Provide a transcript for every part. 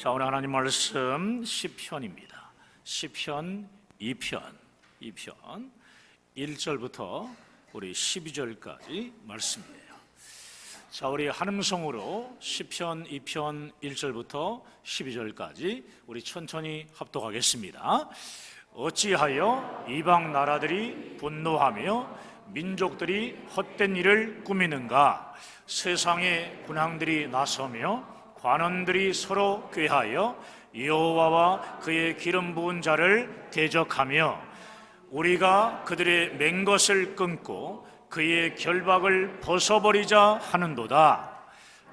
자, 오늘 하나님 말씀 시편입니다. 시편 2편 1절부터 우리 12절까지 말씀이에요. 자, 우리 한음성으로 시편 2편 1절부터 12절까지 우리 천천히 합독하겠습니다. 어찌하여 이방 나라들이 분노하며 민족들이 헛된 일을 꾸미는가? 세상의 군왕들이 나서며 관원들이 서로 꾀하여 여호와와 그의 기름 부은 자를 대적하며 우리가 그들의 맹것을 끊고 그의 결박을 벗어버리자 하는도다.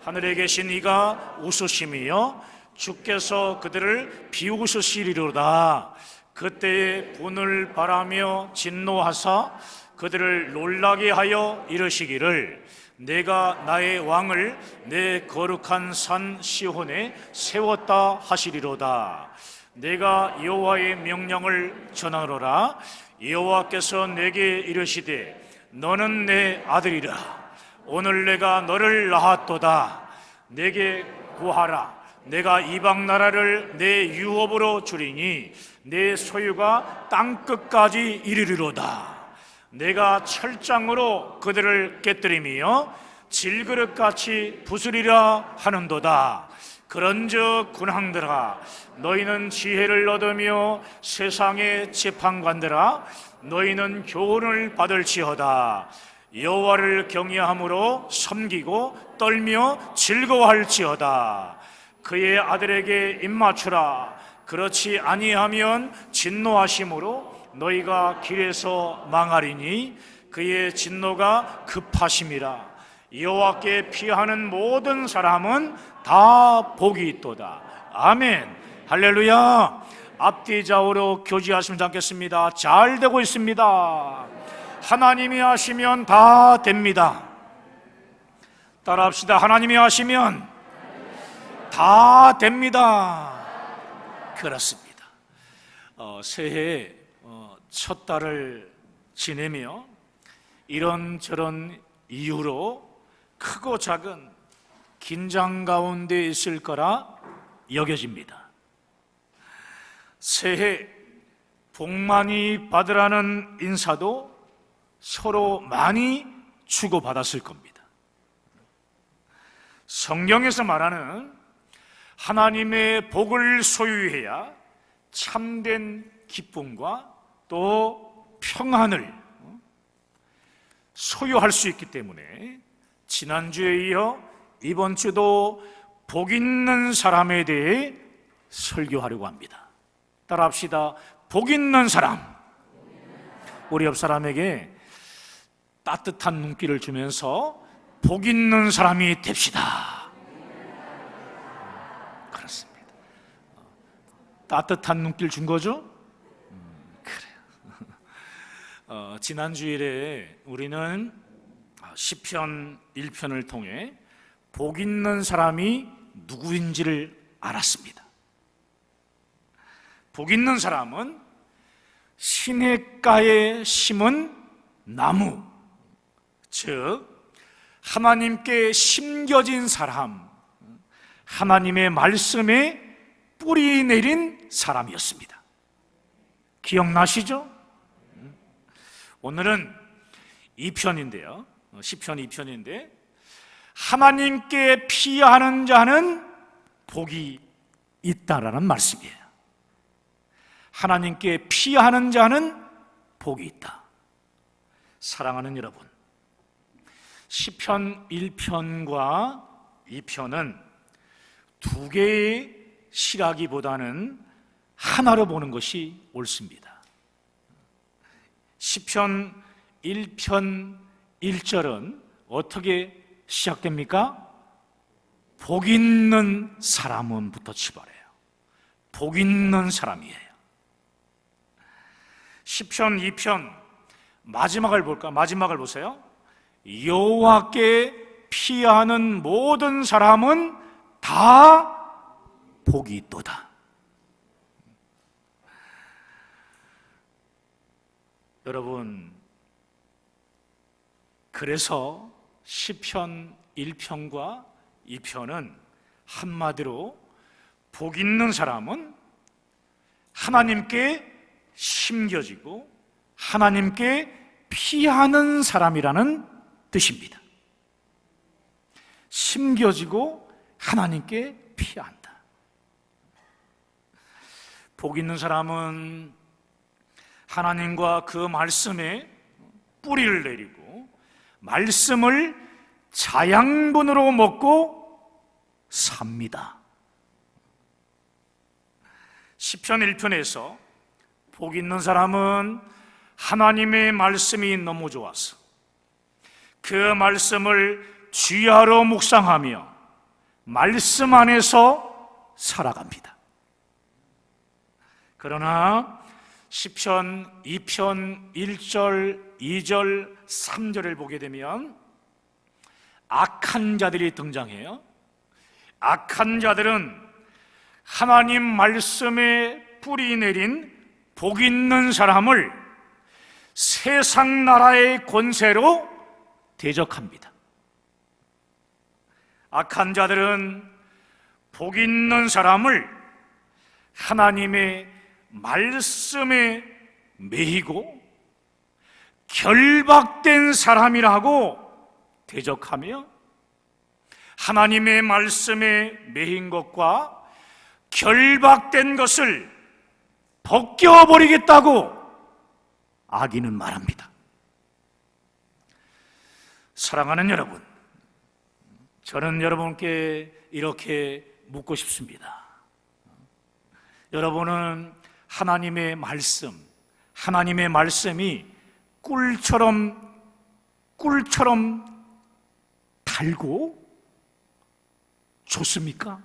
하늘에 계신 이가 웃으심이여 주께서 그들을 비웃으시리로다. 그때에 분을 바라며 진노하사 그들을 놀라게 하여 이르시기를 내가 나의 왕을 내 거룩한 산 시온에 세웠다 하시리로다. 내가 여호와의 명령을 전하노라. 여호와께서 내게 이르시되 너는 내 아들이라. 오늘 내가 너를 낳았도다. 내게 구하라. 내가 이방 나라를 내 유업으로 주리니 내 소유가 땅끝까지 이르리로다. 내가 철장으로 그들을 깨뜨리며 질그릇같이 부수리라 하는도다. 그런즉 군왕들아, 너희는 지혜를 얻으며 세상의 재판관들아, 너희는 교훈을 받을지어다. 여호와를 경외함으로 섬기고 떨며 즐거워할지어다. 그의 아들에게 입맞추라. 그렇지 아니하면 진노하심으로 너희가 길에서 망하리니 그의 진노가 급하심이라. 여호와께 피하는 모든 사람은 다 복이 있도다. 아멘. 할렐루야. 앞뒤 좌우로 교지하시면 않겠습니다. 잘 되고 있습니다. 하나님이 하시면 다 됩니다. 따라합시다. 하나님이 하시면 다 됩니다. 그렇습니다. 새해 첫 달을 지내며 이런저런 이유로 크고 작은 긴장 가운데 있을 거라 여겨집니다. 새해 복 많이 받으라는 인사도 서로 많이 주고받았을 겁니다. 성경에서 말하는 하나님의 복을 소유해야 참된 기쁨과 또 평안을 소유할 수 있기 때문에 지난주에 이어 이번 주도 복 있는 사람에 대해 설교하려고 합니다. 따라합시다. 복 있는 사람. 우리 옆 사람에게 따뜻한 눈길을 주면서 복 있는 사람이 됩시다. 그렇습니다. 따뜻한 눈길 준 거죠? 지난 주일에 우리는 시편 1편을 통해 복 있는 사람이 누구인지를 알았습니다. 복 있는 사람은 시냇가에 심은 나무, 즉 하나님께 심겨진 사람, 하나님의 말씀에 뿌리 내린 사람이었습니다. 기억나시죠? 오늘은 2편인데요. 시편 2편인데 하나님께 피하는 자는 복이 있다라는 말씀이에요. 하나님께 피하는 자는 복이 있다. 사랑하는 여러분, 시편 1편과 2편은 두 개의 시라기보다는 하나로 보는 것이 옳습니다. 시편 1편 1절은 어떻게 시작됩니까? 복 있는 사람은부터 출발해요. 복 있는 사람이에요. 시편 2편 마지막을 볼까? 마지막을 보세요. 여호와께 피하는 모든 사람은 다 복이 있도다. 여러분, 그래서 시편 1편과 2편은 한마디로 복 있는 사람은 하나님께 심겨지고 하나님께 피하는 사람이라는 뜻입니다. 심겨지고 하나님께 피한다. 복 있는 사람은 하나님과 그 말씀에 뿌리를 내리고 말씀을 자양분으로 먹고 삽니다. 시편 1편에서 복 있는 사람은 하나님의 말씀이 너무 좋아서 그 말씀을 주야로 묵상하며 말씀 안에서 살아갑니다. 그러나 시편 2편 1절, 2절, 3절을 보게 되면 악한 자들이 등장해요. 악한 자들은 하나님 말씀에 뿌리 내린 복 있는 사람을 세상 나라의 권세로 대적합니다. 악한 자들은 복 있는 사람을 하나님의 말씀에 매이고 결박된 사람이라고 대적하며 하나님의 말씀에 매인 것과 결박된 것을 벗겨버리겠다고 악인은 말합니다. 사랑하는 여러분, 저는 여러분께 이렇게 묻고 싶습니다. 여러분은 하나님의 말씀이 꿀처럼 달고 좋습니까?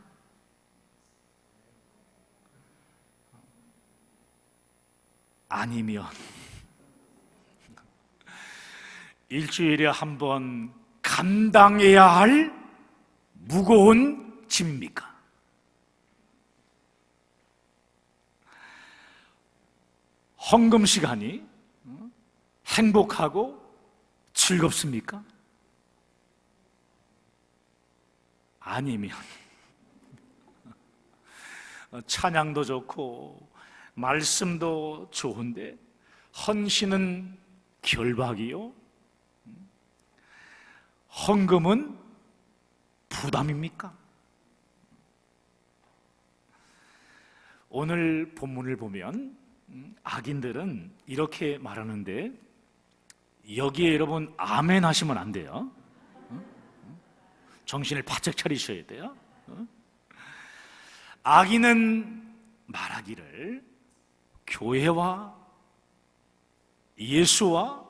아니면 일주일에 한 번 감당해야 할 무거운 짐입니까? 헌금 시간이 행복하고 즐겁습니까? 아니면 찬양도 좋고 말씀도 좋은데 헌신은 결박이요? 헌금은 부담입니까? 오늘 본문을 보면 악인들은 이렇게 말하는데 여기에 여러분 아멘 하시면 안 돼요. 정신을 바짝 차리셔야 돼요. 악인은 말하기를 교회와 예수와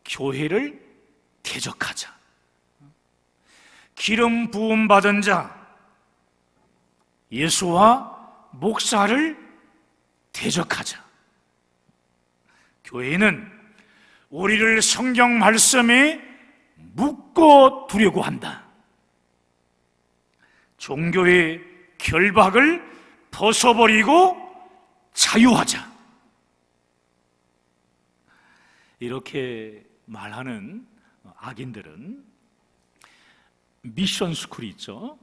교회를 대적하자. 기름 부음 받은 자 예수와 목사를 대적하자. 교회는 우리를 성경 말씀에 묶어 두려고 한다. 종교의 결박을 벗어버리고 자유하자. 이렇게 말하는 악인들은 미션 스쿨이 있죠.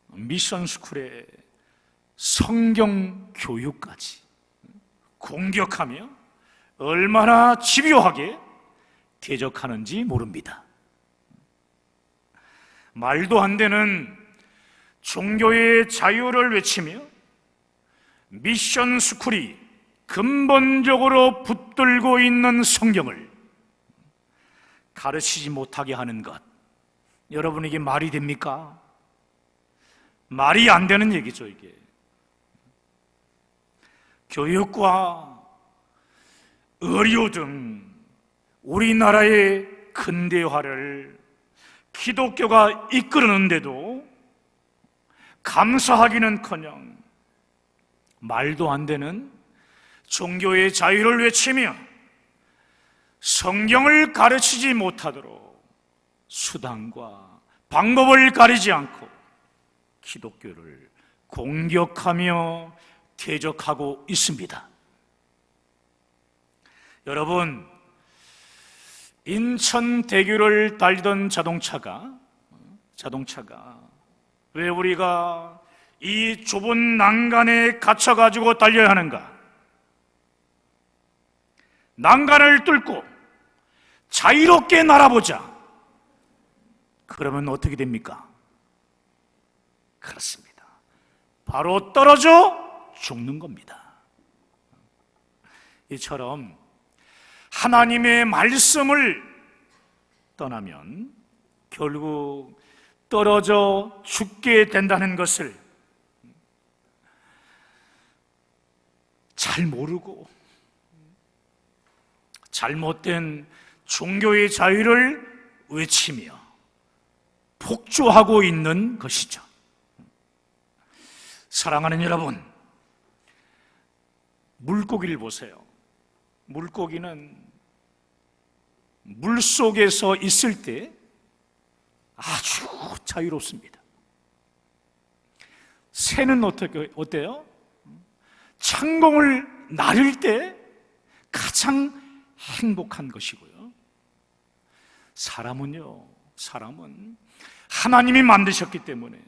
미션 스쿨의 성경 교육까지 공격하며 얼마나 집요하게 대적하는지 모릅니다. 말도 안 되는 종교의 자유를 외치며 미션 스쿨이 근본적으로 붙들고 있는 성경을 가르치지 못하게 하는 것, 여러분 이게 말이 됩니까? 말이 안 되는 얘기죠. 이게 교육과 의료 등 우리나라의 근대화를 기독교가 이끄는데도 감사하기는커녕 말도 안 되는 종교의 자유를 외치며 성경을 가르치지 못하도록 수단과 방법을 가리지 않고 기독교를 공격하며 대적하고 있습니다. 여러분, 인천대교를 달리던 자동차가 왜 우리가 이 좁은 난간에 갇혀가지고 달려야 하는가? 난간을 뚫고 자유롭게 날아보자. 그러면 어떻게 됩니까? 그렇습니다. 바로 떨어져 죽는 겁니다. 이처럼 하나님의 말씀을 떠나면 결국 떨어져 죽게 된다는 것을 잘 모르고 잘못된 종교의 자유를 외치며 복조하고 있는 것이죠. 사랑하는 여러분, 물고기를 보세요. 물고기는 물속에서 있을 때 아주 자유롭습니다. 새는 어때요? 창공을 나를 때 가장 행복한 것이고요. 사람은 하나님이 만드셨기 때문에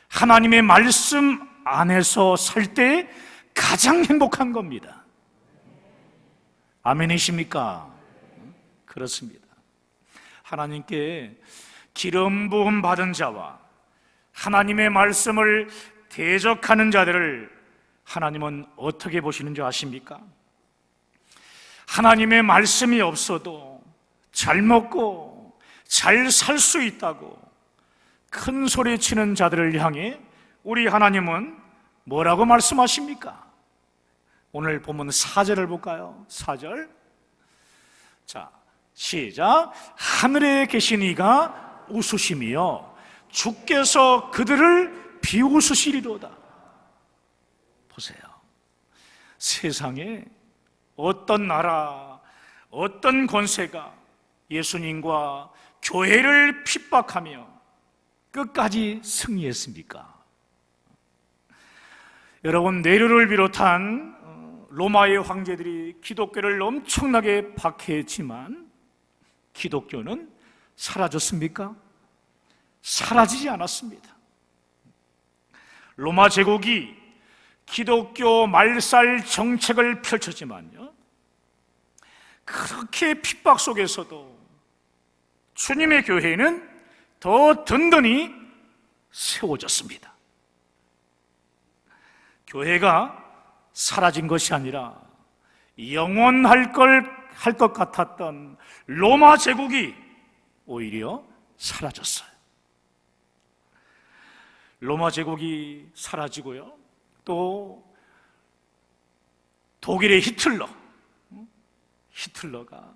하나님의 말씀 안에서 살 때 가장 행복한 겁니다. 아멘이십니까? 그렇습니다. 하나님께 기름 부음 받은 자와 하나님의 말씀을 대적하는 자들을 하나님은 어떻게 보시는지 아십니까? 하나님의 말씀이 없어도 잘 먹고 잘 살 수 있다고 큰 소리 치는 자들을 향해 우리 하나님은 뭐라고 말씀하십니까? 오늘 본문 4절을 볼까요? 4절. 자, 시작. 하늘에 계신 이가 웃으시며 주께서 그들을 비웃으시리로다. 보세요. 세상에 어떤 나라, 어떤 권세가 예수님과 교회를 핍박하며 끝까지 승리했습니까? 여러분, 네로를 비롯한 로마의 황제들이 기독교를 엄청나게 박해했지만 기독교는 사라졌습니까? 사라지지 않았습니다. 로마 제국이 기독교 말살 정책을 펼쳤지만요, 그렇게 핍박 속에서도 주님의 교회는 더 든든히 세워졌습니다. 교회가 사라진 것이 아니라 영원할 것 같았던 로마 제국이 오히려 사라졌어요. 로마 제국이 사라지고요, 또 독일의 히틀러가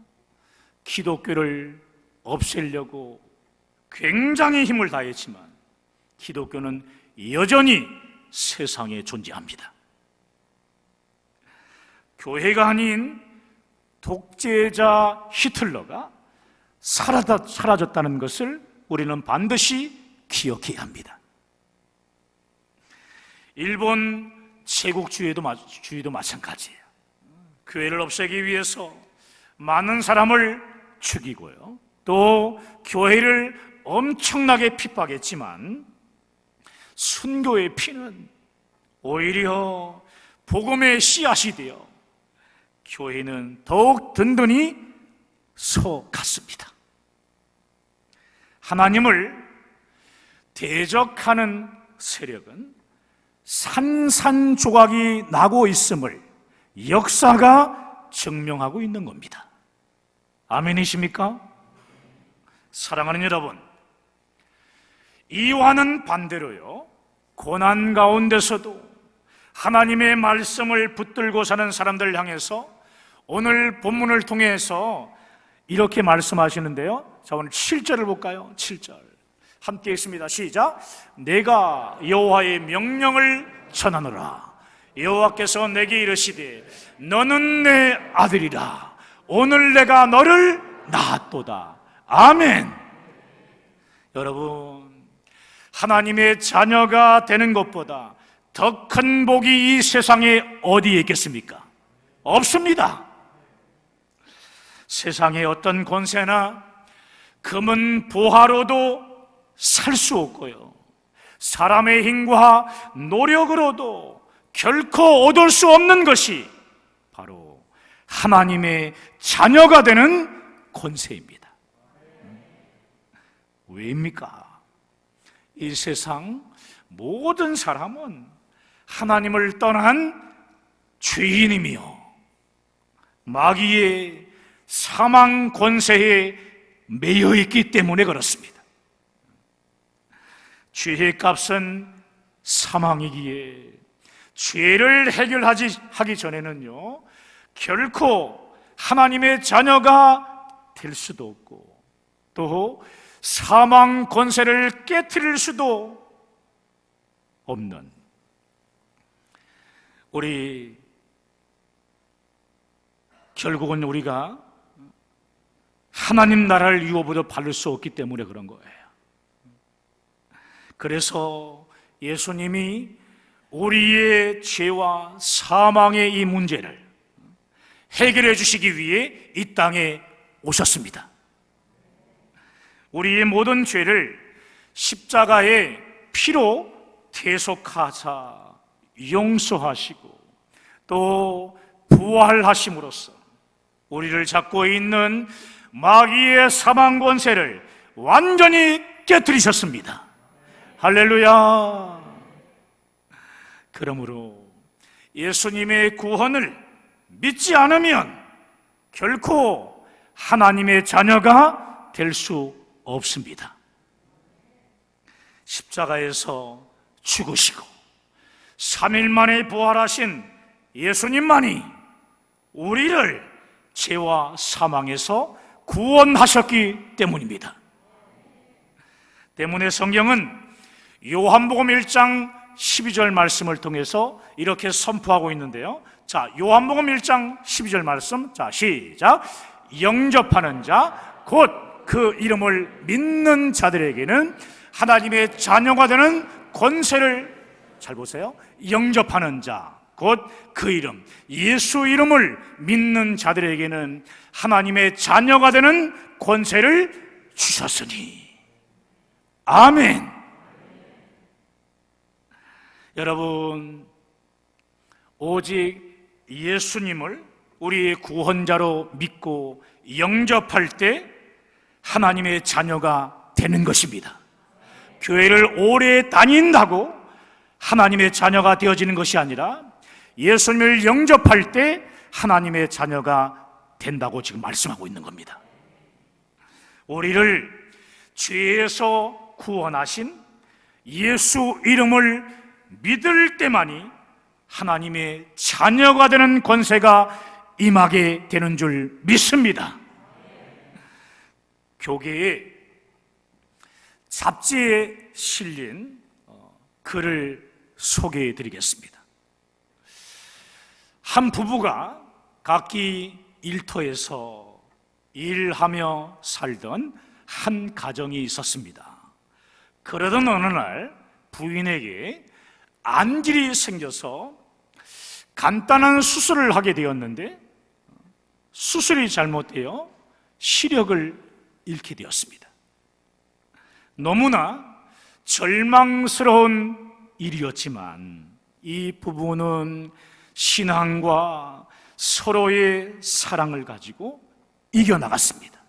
기독교를 없애려고 굉장히 힘을 다했지만 기독교는 여전히 세상에 존재합니다. 교회가 아닌 독재자 히틀러가 사라졌다는 것을 우리는 반드시 기억해야 합니다. 일본 제국주의도 마찬가지예요. 교회를 없애기 위해서 많은 사람을 죽이고요, 또 교회를 엄청나게 핍박했지만 순교의 피는 오히려 복음의 씨앗이 되어 교회는 더욱 든든히 서갔습니다. 하나님을 대적하는 세력은 산산조각이 나고 있음을 역사가 증명하고 있는 겁니다. 아멘이십니까? 사랑하는 여러분, 이와는 반대로요, 고난 가운데서도 하나님의 말씀을 붙들고 사는 사람들을 향해서 오늘 본문을 통해서 이렇게 말씀하시는데요. 자, 오늘 7절을 볼까요? 7절 함께 읽습니다. 시작. 내가 여호와의 명령을 전하노라. 여호와께서 내게 이르시되 너는 내 아들이라. 오늘 내가 너를 낳았도다. 아멘. 여러분, 하나님의 자녀가 되는 것보다 더 큰 복이 이 세상에 어디에 있겠습니까? 없습니다. 세상의 어떤 권세나 금은 보화로도 살 수 없고요, 사람의 힘과 노력으로도 결코 얻을 수 없는 것이 바로 하나님의 자녀가 되는 권세입니다. 왜입니까? 이 세상 모든 사람은 하나님을 떠난 죄인이며 마귀의 사망 권세에 매여 있기 때문에 그렇습니다. 죄의 값은 사망이기에 죄를 해결하기 전에는요, 결코 하나님의 자녀가 될 수도 없고 또 사망 권세를 깨트릴 수도 없는, 결국은 우리가 하나님 나라를 유업으로 받을 수 없기 때문에 그런 거예요. 그래서 예수님이 우리의 죄와 사망의 이 문제를 해결해 주시기 위해 이 땅에 오셨습니다. 우리의 모든 죄를 십자가의 피로 대속하사 용서하시고 또 부활하심으로써 우리를 잡고 있는 마귀의 사망 권세를 완전히 깨뜨리셨습니다. 할렐루야. 그러므로 예수님의 구원을 믿지 않으면 결코 하나님의 자녀가 될 수 없습니다. 십자가에서 죽으시고 3일 만에 부활하신 예수님만이 우리를 죄와 사망에서 구원하셨기 때문입니다. 때문에 성경은 요한복음 1장 12절 말씀을 통해서 이렇게 선포하고 있는데요. 자, 요한복음 1장 12절 말씀, 자, 시작. 영접하는 자, 곧 그 이름을 믿는 자들에게는 하나님의 자녀가 되는 권세를, 잘 보세요, 영접하는 자, 곧 그 이름, 예수 이름을 믿는 자들에게는 하나님의 자녀가 되는 권세를 주셨으니. 아멘. 여러분, 오직 예수님을 우리의 구원자로 믿고 영접할 때 하나님의 자녀가 되는 것입니다. 교회를 오래 다닌다고 하나님의 자녀가 되어지는 것이 아니라 예수님을 영접할 때 하나님의 자녀가 된다고 지금 말씀하고 있는 겁니다. 우리를 죄에서 구원하신 예수 이름을 믿을 때만이 하나님의 자녀가 되는 권세가 임하게 되는 줄 믿습니다. 교계의 잡지에 실린 글을 소개해 드리겠습니다. 한 부부가 각기 일터에서 일하며 살던 한 가정이 있었습니다. 그러던 어느 날 부인에게 안질이 생겨서 간단한 수술을 하게 되었는데 수술이 잘못되어 시력을 잃게 되었습니다. 너무나 절망스러운 일이었지만 이 부부는 신앙과 서로의 사랑을 가지고 이겨나갔습니다.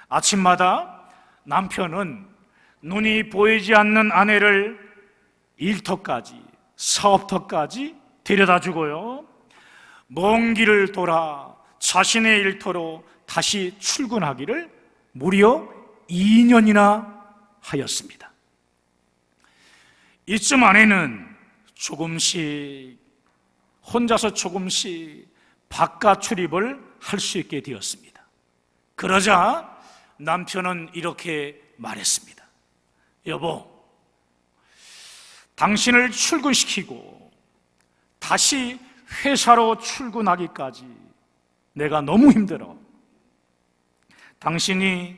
아침마다 남편은 눈이 보이지 않는 아내를 일터까지, 사업터까지 데려다 주고요, 먼 길을 돌아 자신의 일터로 다시 출근하기를 무려 2년이나 하였습니다. 이쯤 아내는 혼자서 조금씩 바깥 출입을 할 수 있게 되었습니다. 그러자 남편은 이렇게 말했습니다. 여보, 당신을 출근시키고 다시 회사로 출근하기까지 내가 너무 힘들어. 당신이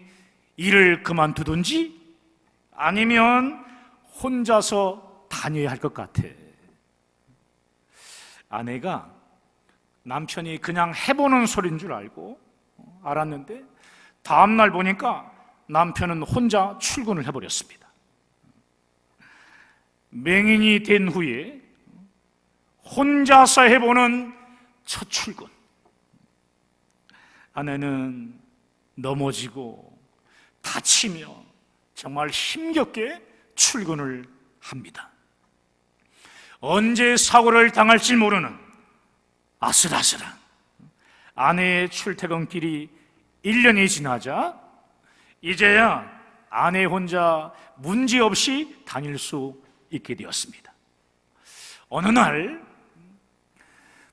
일을 그만두든지 아니면 혼자서 다녀야 할 것 같아. 아내가 남편이 그냥 해보는 소리인 줄 알았는데 다음날 보니까 남편은 혼자 출근을 해버렸습니다. 맹인이 된 후에 혼자서 해보는 첫 출근. 아내는 넘어지고 다치며 정말 힘겹게 출근을 합니다. 언제 사고를 당할지 모르는 아슬아슬한 아내의 출퇴근길이 1년이 지나자 이제야 아내 혼자 문제없이 다닐 수 있게 되었습니다. 어느 날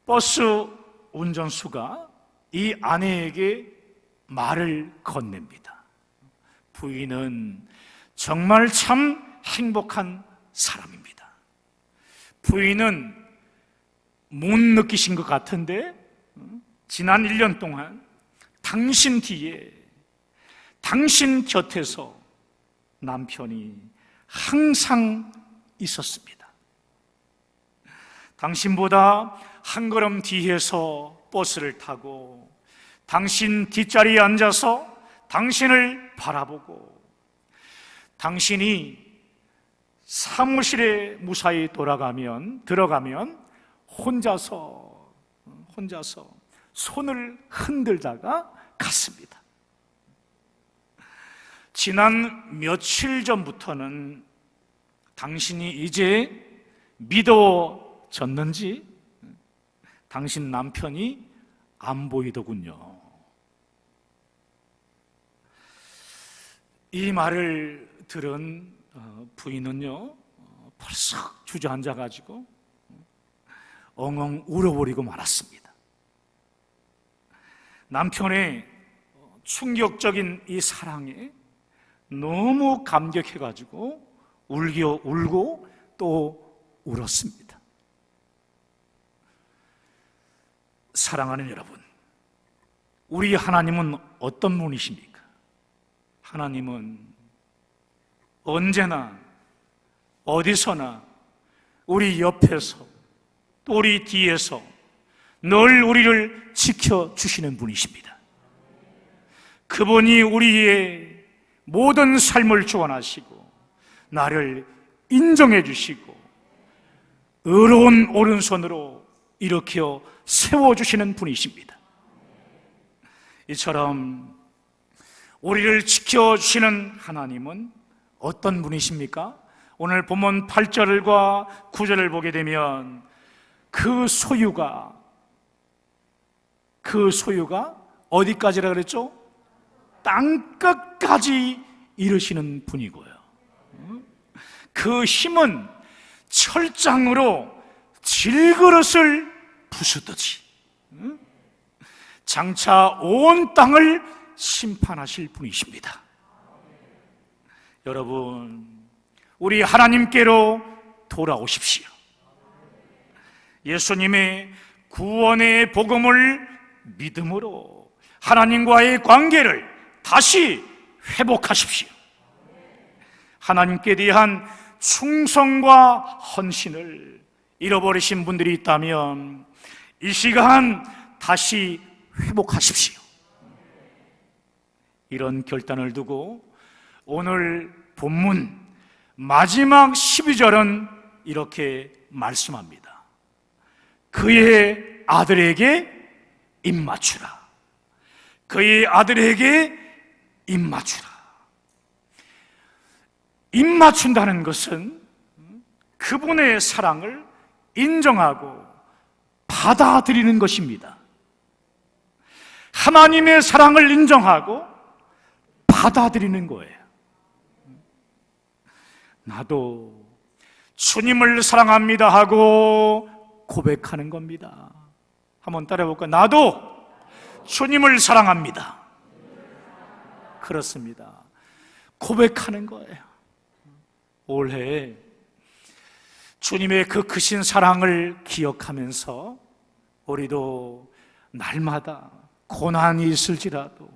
버스 운전수가 이 아내에게 말을 건넵니다. 부인은 정말 참 행복한 사람입니다. 부인은 못 느끼신 것 같은데 지난 1년 동안 당신 뒤에, 당신 곁에서 남편이 항상 있었습니다. 당신보다 한 걸음 뒤에서 버스를 타고 당신 뒷자리에 앉아서 당신을 바라보고 당신이 사무실에 무사히 들어가면 혼자서 손을 흔들다가 갔습니다. 지난 며칠 전부터는 당신이 이제 믿어졌는지 당신 남편이 안 보이더군요. 이 말을 들은 부인은요 벌써 주저앉아가지고 엉엉 울어버리고 말았습니다. 남편의 충격적인 이 사랑에 너무 감격해가지고 울고 또 울었습니다. 사랑하는 여러분, 우리 하나님은 어떤 분이십니까? 하나님은 언제나 어디서나 우리 옆에서 또 우리 뒤에서 늘 우리를 지켜주시는 분이십니다. 그분이 우리의 모든 삶을 주관하시고 나를 인정해 주시고 의로운 오른손으로 일으켜 세워주시는 분이십니다. 이처럼 우리를 지켜주시는 하나님은 어떤 분이십니까? 오늘 본문 8절과 9절을 보게 되면 그 소유가 어디까지라 그랬죠? 땅끝까지 이르시는 분이고요. 그 힘은 철장으로 질그릇을 부수듯이 장차 온 땅을 심판하실 분이십니다. 여러분, 우리 하나님께로 돌아오십시오. 예수님의 구원의 복음을 믿음으로 하나님과의 관계를 다시 회복하십시오. 하나님께 대한 충성과 헌신을 잃어버리신 분들이 있다면 이 시간 다시 회복하십시오. 이런 결단을 두고 오늘 본문 마지막 12절은 이렇게 말씀합니다. 그의 아들에게 입맞추라. 그의 아들에게 입맞추라. 입맞춘다는 것은 그분의 사랑을 인정하고 받아들이는 것입니다. 하나님의 사랑을 인정하고 받아들이는 거예요. 나도 주님을 사랑합니다 하고 고백하는 겁니다. 한번 따라해볼까요? 나도 주님을 사랑합니다. 그렇습니다. 고백하는 거예요. 올해 주님의 그 크신 사랑을 기억하면서 우리도 날마다 고난이 있을지라도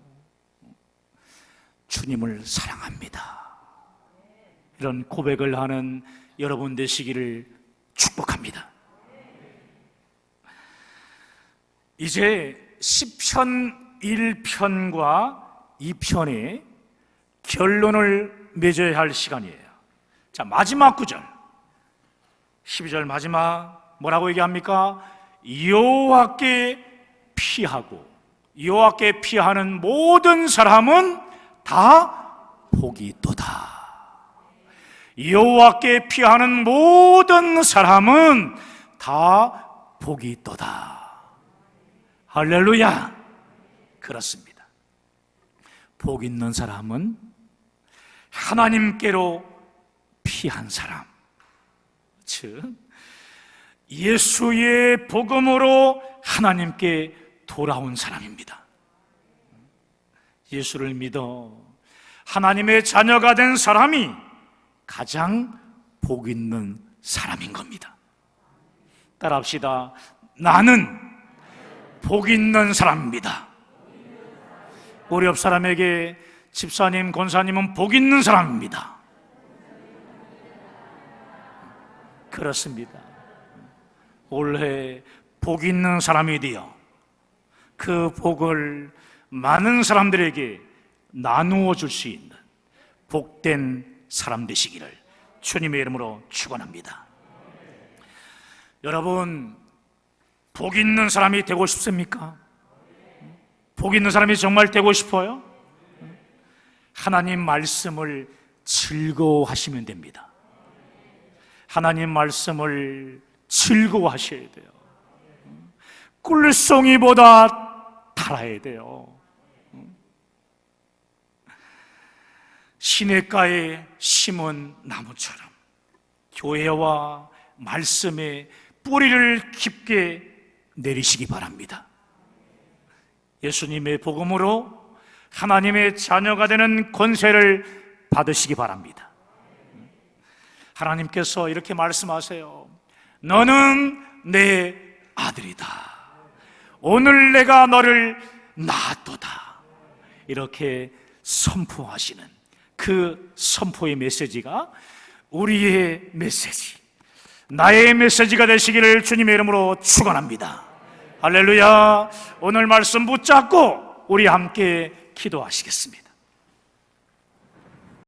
주님을 사랑합니다, 이런 고백을 하는 여러분 되시기를 축복합니다. 이제 시편 1편과 2편의 결론을 맺어야 할 시간이에요. 자, 마지막 구절 12절 마지막 뭐라고 얘기합니까? 여호와께 피하고 여호와께 피하는 모든 사람은 다 복이 있도다. 여호와께 피하는 모든 사람은 다 복이 있도다. 할렐루야. 그렇습니다. 복 있는 사람은 하나님께로 피한 사람, 즉 예수의 복음으로 하나님께 돌아온 사람입니다. 예수를 믿어 하나님의 자녀가 된 사람이 가장 복 있는 사람인 겁니다. 따라합시다. 나는 복 있는 사람입니다. 우리 옆 사람에게 집사님, 권사님은 복 있는 사람입니다. 그렇습니다. 올해 복 있는 사람이 되어 그 복을 많은 사람들에게 나누어 줄 수 있는 복된 사람 되시기를 주님의 이름으로 축원합니다. 여러분, 복 있는 사람이 되고 싶습니까? 복 있는 사람이 정말 되고 싶어요? 하나님 말씀을 즐거워하시면 됩니다. 하나님 말씀을 즐거워하셔야 돼요. 꿀송이보다 달아야 돼요. 시냇가에 심은 나무처럼 교회와 말씀에 뿌리를 깊게 내리시기 바랍니다. 예수님의 복음으로 하나님의 자녀가 되는 권세를 받으시기 바랍니다. 하나님께서 이렇게 말씀하세요. 너는 내 아들이다. 오늘 내가 너를 낳았도다. 이렇게 선포하시는 그 선포의 메시지가 우리의 메시지, 나의 메시지가 되시기를 주님의 이름으로 축원합니다. 할렐루야. 오늘 말씀 붙잡고 우리 함께 기도하시겠습니다.